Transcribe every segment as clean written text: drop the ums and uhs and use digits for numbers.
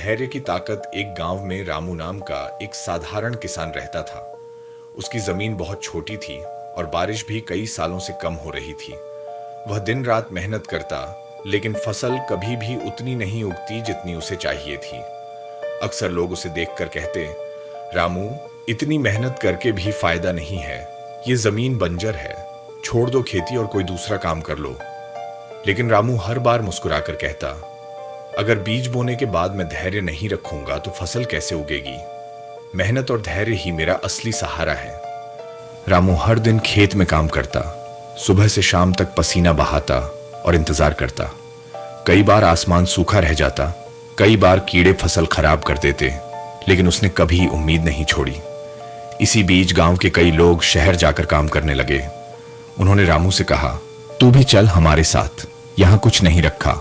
धैर्य की ताकत। एक गांव में रामू नाम का एक साधारण किसान रहता था। उसकी जमीन बहुत छोटी थी और बारिश भी कई सालों से कम हो रही थी। वह दिन रात मेहनत करता, लेकिन फसल कभी भी उतनी नहीं उगती जितनी उसे चाहिए थी। अक्सर लोग उसे देखकर कहते, रामू, इतनी मेहनत करके भी फायदा नहीं है, ये जमीन बंजर है, छोड़ दो खेती और कोई दूसरा काम कर लो। लेकिन रामू हर बार मुस्कुराकर कहता, अगर बीज बोने के बाद मैं धैर्य नहीं रखूंगा तो फसल कैसे उगेगी। मेहनत और धैर्य ही मेरा असली सहारा है। रामू हर दिन खेत में काम करता, सुबह से शाम तक पसीना बहाता और इंतजार करता। कई बार आसमान सूखा रह जाता, कई बार कीड़े फसल खराब कर देते, लेकिन उसने कभी उम्मीद नहीं छोड़ी। इसी बीच गांव के कई लोग शहर जाकर काम करने लगे। उन्होंने रामू से कहा, तू भी चल हमारे साथ, यहां कुछ नहीं रखा।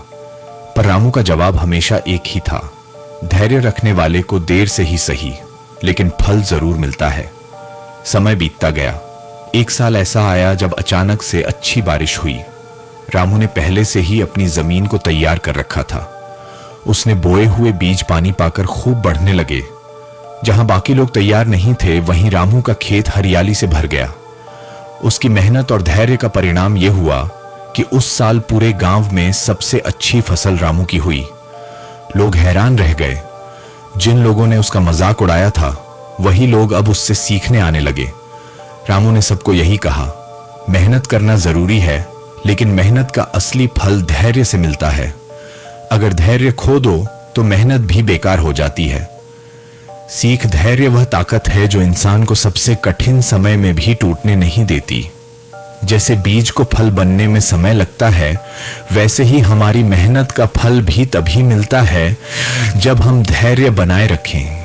पर रामू का जवाब हमेशा एक ही था, धैर्य रखने वाले को देर से ही सही, लेकिन फल जरूर मिलता है। समय बीतता गया। एक साल ऐसा आया जब अचानक से अच्छी बारिश हुई। रामू ने पहले से ही अपनी जमीन को तैयार कर रखा था। उसने बोए हुए बीज पानी पाकर खूब बढ़ने लगे। जहां बाकी लोग तैयार नहीं थे, वहीं रामू का खेत हरियाली से भर गया। उसकी मेहनत और धैर्य का परिणाम यह हुआ कि उस साल पूरे गांव में सबसे अच्छी फसल रामू की हुई। लोग हैरान रह गए। जिन लोगों ने उसका मजाक उड़ाया था, वही लोग अब उससे सीखने आने लगे। रामू ने सबको यही कहा, मेहनत करना जरूरी है, लेकिन मेहनत का असली फल धैर्य से मिलता है। अगर धैर्य खो दो तो मेहनत भी बेकार हो जाती है। सीख, धैर्य वह ताकत है जो इंसान को सबसे कठिन समय में भी टूटने नहीं देती। जैसे बीज को फल बनने में समय लगता है, वैसे ही हमारी मेहनत का फल भी तभी मिलता है जब हम धैर्य बनाए रखें।